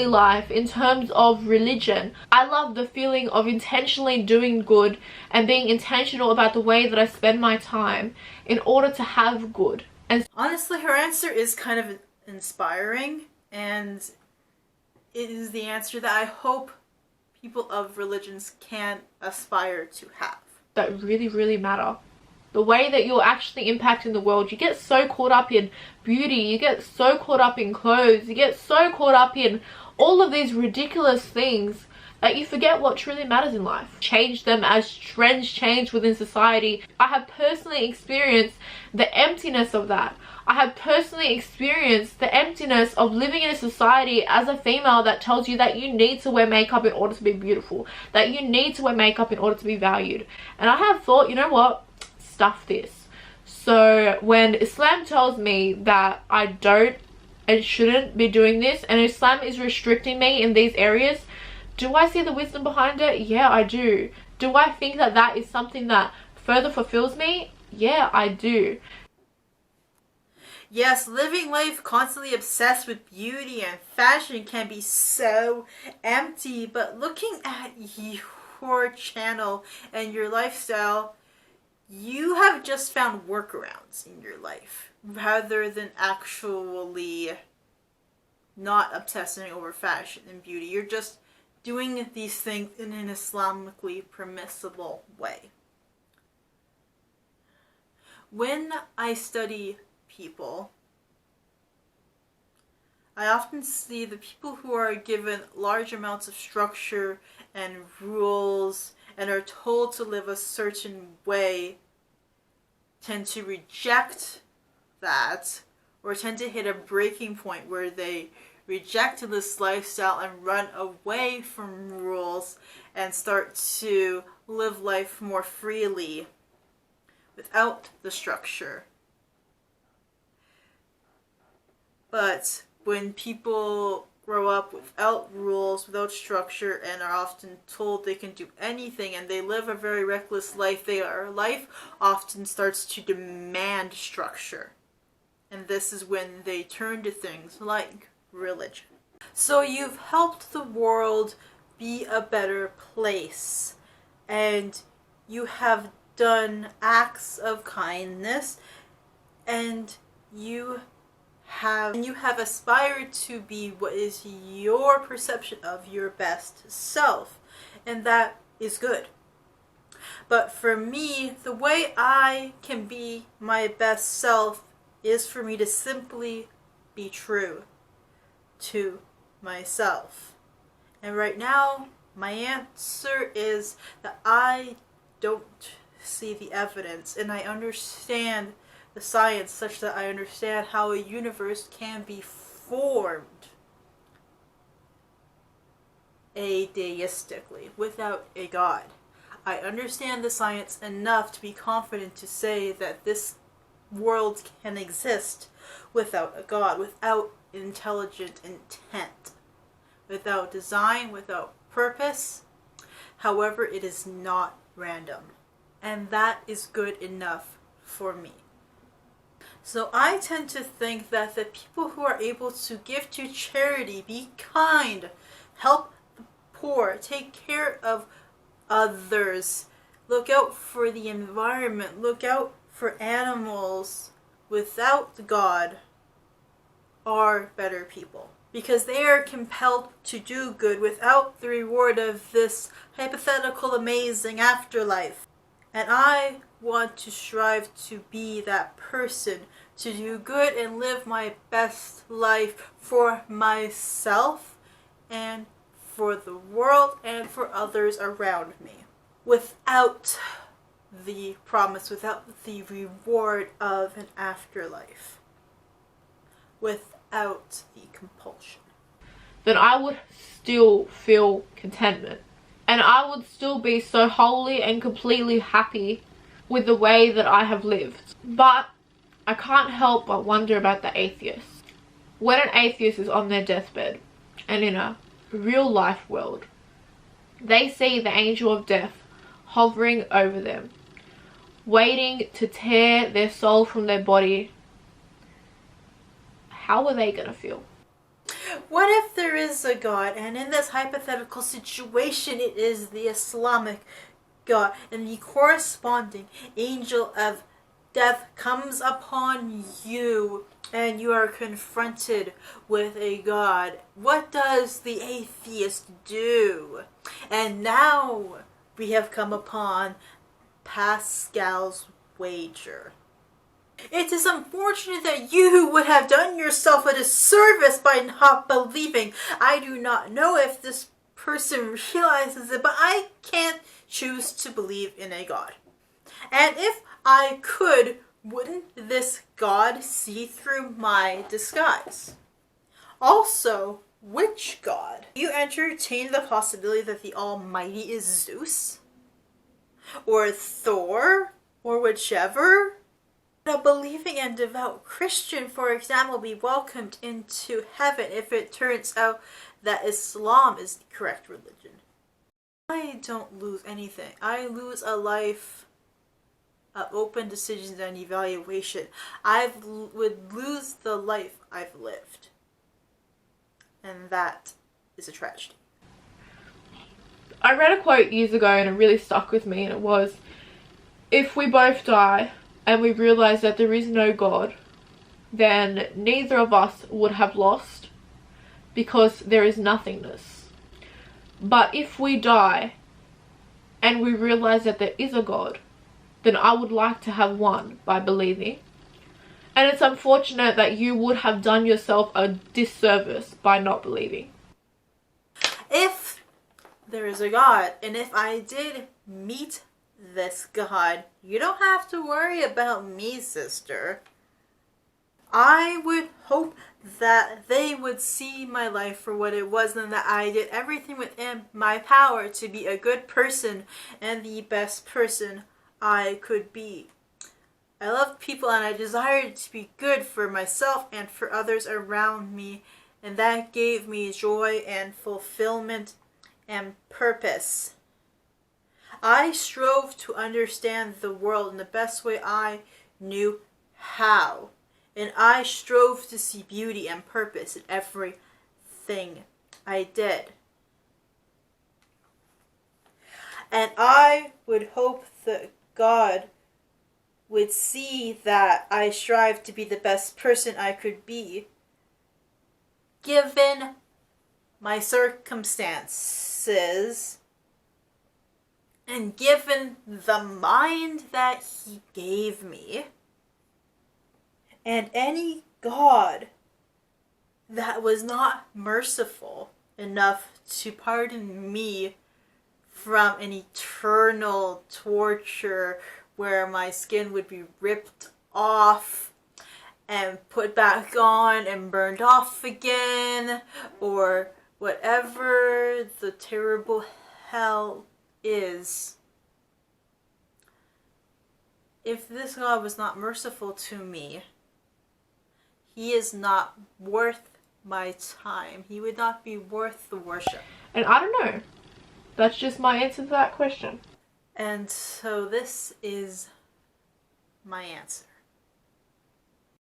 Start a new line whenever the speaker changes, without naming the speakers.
life in terms of religion. I love the feeling of intentionally doing good and being intentional about the way that I spend my time in order to have good. And
honestly, her answer is kind of inspiring, and it is the answer that I hope people of religions can aspire to have.
That really matter. The way that you're actually impacting the world. You get so caught up in beauty, you get so caught up in clothes, you get so caught up in all of these ridiculous things that you forget what truly matters in life. Change them as trends change within society. I have personally experienced the emptiness of that. I have personally experienced the emptiness of living in a society as a female that tells you that you need to wear makeup in order to be beautiful, that you need to wear makeup in order to be valued. And I have thought, you know what? Stuff this. So when Islam tells me that I don't and shouldn't be doing this, and Islam is restricting me in these areas, do I see the wisdom behind it? Yeah, I do. Do I think that that is something that further fulfills me? Yeah, I do.
Yes, living life constantly obsessed with beauty and fashion can be so empty, but looking at your channel and your lifestyle, you have just found workarounds in your life rather than actually not obsessing over fashion and beauty. You're just doing these things in an Islamically permissible way. When I study people, I often see the people who are given large amounts of structure and rules and are told to live a certain way tend to reject that, or tend to hit a breaking point where they reject this lifestyle and run away from rules and start to live life more freely without the structure. But when people grow up without rules, without structure, and are often told they can do anything, and they live a very reckless life, their life often starts to demand structure. And this is when they turn to things like religion. So you've helped the world be a better place, and you have done acts of kindness, and you have aspired to be what is your perception of your best self, and that is good. But for me, the way I can be my best self is for me to simply be true to myself. And right now, my answer is that I don't see the evidence, and I understand the science such that I understand how a universe can be formed atheistically, without a God. I understand the science enough to be confident to say that this world can exist without a God, without intelligent intent, without design, without purpose. However, it is not random. And that is good enough for me. So I tend to think that the people who are able to give to charity, be kind, help the poor, take care of others, look out for the environment, look out for animals without God, are better people. Because they are compelled to do good without the reward of this hypothetical amazing afterlife. And I want to strive to be that person, to do good and live my best life for myself and for the world and for others around me, without the promise, without the reward of an afterlife, without the compulsion.
Then I would still feel contentment, and I would still be so wholly and completely happy with the way that I have lived. But I can't help but wonder about the atheist. When an atheist is on their deathbed and in a real life world, they see the angel of death hovering over them, waiting to tear their soul from their body. How are they gonna feel?
What if there is a God, and in this hypothetical situation it is the Islamic God, and the corresponding angel of death comes upon you, and you are confronted with a God? What does the atheist do? And now we have come upon Pascal's wager. It is unfortunate that you would have done yourself a disservice by not believing. I do not know if this person realizes it, but I can't choose to believe in a God. And if I could, wouldn't this God see through my disguise? Also, which God? Do you entertain the possibility that the Almighty is Zeus? Or Thor? Or whichever? A believing and devout Christian, for example, be welcomed into heaven if it turns out that Islam is the correct religion. I don't lose anything. I lose a life of open decisions and evaluation. I would lose the life I've lived. And that is a tragedy.
I read a quote years ago and it really stuck with me, and it was, if we both die and we realize that there is no God, then neither of us would have lost, because there is nothingness. But if we die and we realize that there is a God, then I would like to have won by believing. And it's unfortunate that you would have done yourself a disservice by not believing.
If there is a God, and if I did meet this God, you don't have to worry about me, sister. I would hope that they would see my life for what it was, and that I did everything within my power to be a good person and the best person I could be. I love people, and I desired to be good for myself and for others around me, and that gave me joy and fulfillment and purpose. I strove to understand the world in the best way I knew how, and I strove to see beauty and purpose in everything I did. And I would hope that God would see that I strive to be the best person I could be, given my circumstances, and given the mind that He gave me. And any God that was not merciful enough to pardon me from an eternal torture where my skin would be ripped off and put back on and burned off again, or whatever the terrible hell is. If this God was not merciful to me, He is not worth my time. He would not be worth the worship.
And I don't know. That's just my answer to that question.
And so this is my answer.